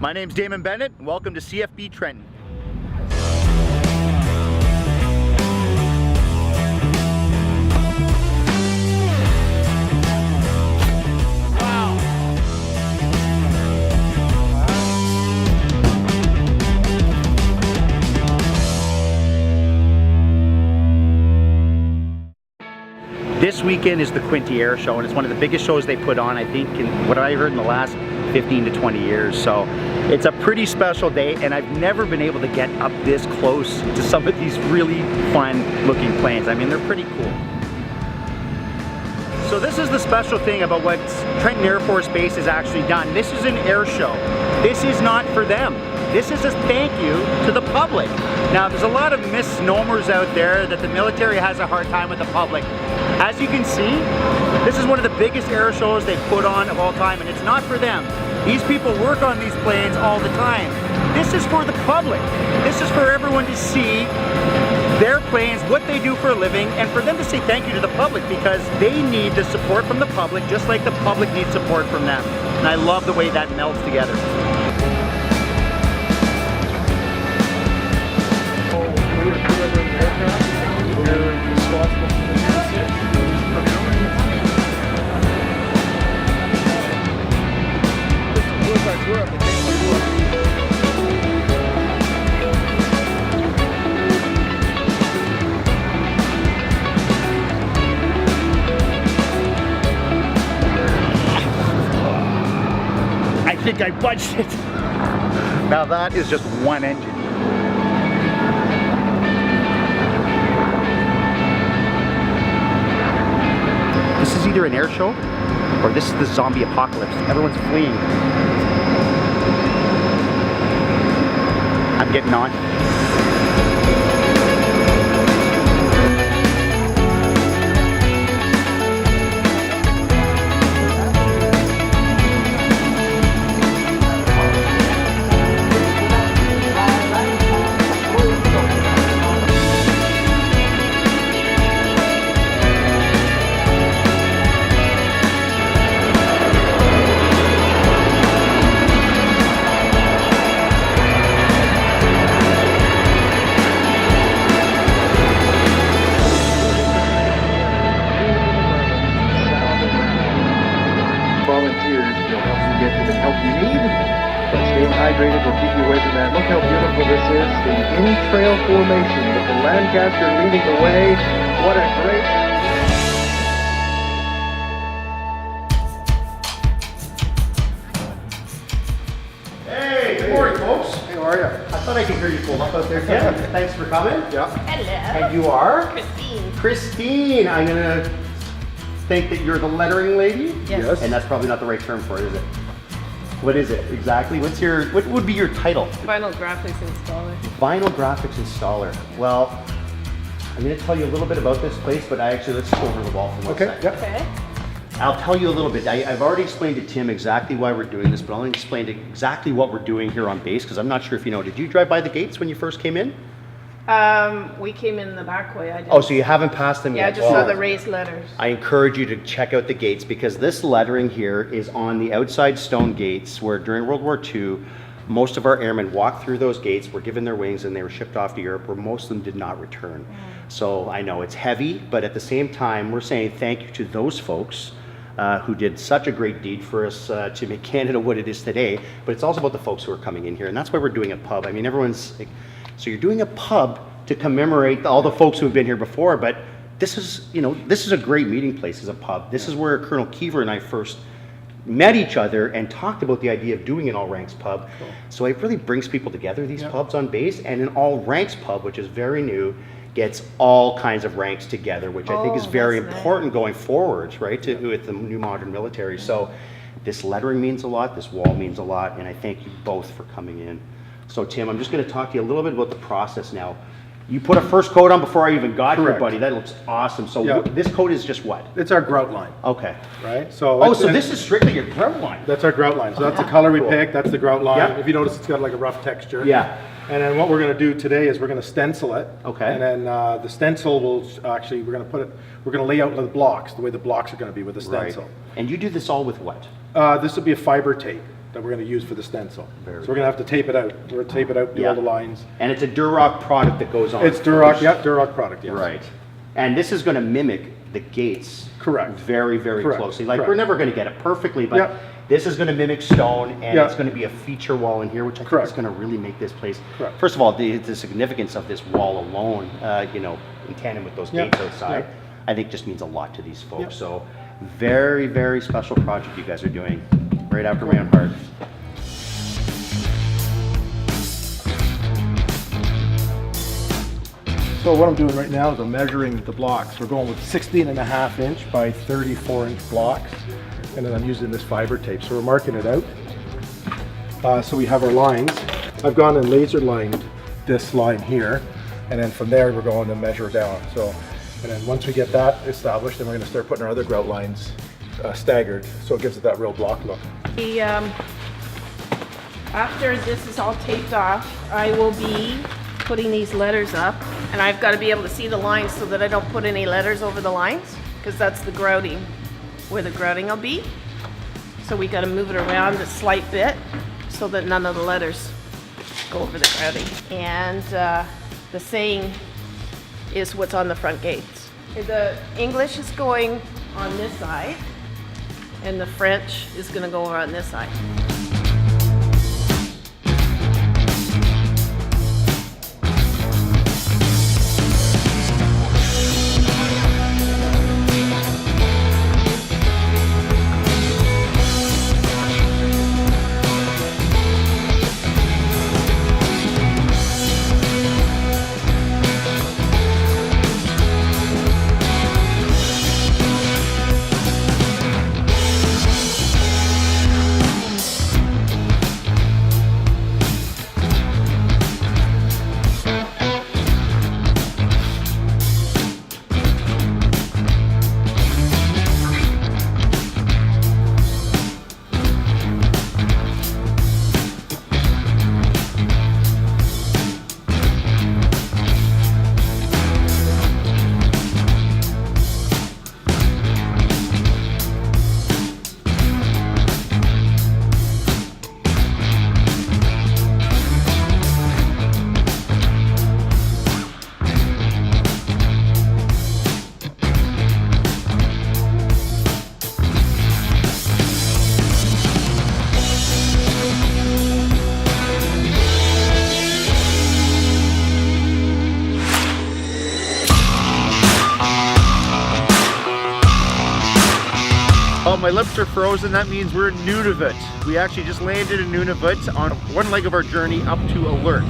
My name's Damon Bennett, and welcome to CFB Trenton. This weekend is the Quinte Airshow, and it's one of the biggest shows they put on, I think, in what I heard in the last 15 to 20 years. So it's a pretty special day, and I've never been able to get up this close to some of these really fun looking planes. I mean, they're pretty cool. So this is the special thing about what Trenton Air Force Base has actually done. This is an air show. This is not for them. This is a thank you to the public. Now, there's a lot of misnomers out there that the military has a hard time with the public. As you can see, this is one of the biggest air shows they've put on of all time, and it's not for them. These people work on these planes all the time. This is for the public. This is for everyone to see their planes, what they do for a living, and for them to say thank you to the public, because they need the support from the public just like the public needs support from them. And I love the way that melds together. I think I budged it. Now that is just one engine. This is either an air show or this is the zombie apocalypse. Everyone's fleeing. I'm getting on. Volunteers will help you get to the help you need, but staying hydrated will keep you away from that. Look how beautiful this is, the in-trail formation with the Lancaster leading the way. What a great... Hey, good morning, folks. Hey, how are you? I thought I could hear you pull up out there, Kim. Thanks for coming. Yeah. Hello. And you are? Christine. Christine. I'm gonna think that you're the lettering lady. Yes. And that's probably not the right term for it, is it? What is it exactly? What would be your title? Vinyl graphics installer. Vinyl graphics installer. Well, I'm gonna tell you a little bit about this place, but let's go over the wall for 1 second. Yep. Okay. I'll tell you a little bit. I've already explained to Tim exactly why we're doing this, but I'll explain exactly what we're doing here on base, because I'm not sure if you know. Did you drive by the gates when you first came in? We came in the back way. I did. Oh, so you haven't passed them Yeah, I yet? just saw the raised letters. I encourage you to check out the gates, because this lettering here is on the outside stone gates where during World War II, most of our airmen walked through those gates, were given their wings, and they were shipped off to Europe, where most of them did not return. So I know it's heavy, but at the same time, we're saying thank you to those folks who did such a great deed for us to make Canada what it is today. But it's also about the folks who are coming in here, and that's why we're doing a pub. I mean, everyone's like, so you're doing a pub to commemorate all the folks who have been here before, but this is, this is a great meeting place as a pub. This is where Colonel Kiever and I first met each other and talked about the idea of doing an all ranks pub. Cool. So it really brings people together, these pubs on base, and an all ranks pub, which is very new, gets all kinds of ranks together, which I think is very important going forward, right, with the new modern military. So this lettering means a lot, this wall means a lot, and I thank you both for coming in. So Tim, I'm just going to talk to you a little bit about the process now. You put a first coat on before I even got here, buddy. That looks awesome. So this coat is just what? It's our grout line. Okay. Right? So so this is strictly your grout line. That's our grout line. So that's the color we Cool. picked. That's the grout line. Yeah. If you notice, it's got like a rough texture. Yeah. And then what we're going to do today is we're going to stencil it. Okay. And then the stencil will actually, we're going to lay out the blocks, the way the blocks are going to be with the stencil. Right. And you do this all with what? This will be a fiber tape that we're going to use for the stencil. Very So we're going to have to tape it out. We're going to tape it out, do Yeah. all the lines. And it's a Duroc product that goes on. It's Duroc, first. yeah, Duroc product, yes. Right. And this is going to mimic the gates. Correct. Very, very Correct. closely. Like, Correct. we're never going to get it perfectly, but Yep. this is going to mimic stone, and Yep. it's going to be a feature wall in here, which I think Correct. is going to really make this place. Correct. First of all, the significance of this wall alone, you know, in tandem with those Yep. gates outside, Yep. I think just means a lot to these folks. Yep. So, very, very special project you guys are doing. Right after my own heart. So what I'm doing right now is I'm measuring the blocks. We're going with 16.5 inch by 34 inch blocks. And then I'm using this fiber tape. So we're marking it out. So we have our lines. I've gone and laser lined this line here. And then from there, we're going to measure down. So, and then once we get that established, then we're gonna start putting our other grout lines staggered. So it gives it that real block look. The, after this is all taped off, I will be putting these letters up, and I've got to be able to see the lines so that I don't put any letters over the lines, because that's the grouting, where the grouting will be. So we got to move it around a slight bit so that none of the letters go over the grouting. And the saying is what's on the front gates. The English is going on this side, and the French is going to go over on this side. Oh, my lips are frozen. That means we're in Nunavut. We actually just landed in Nunavut on one leg of our journey up to Alert.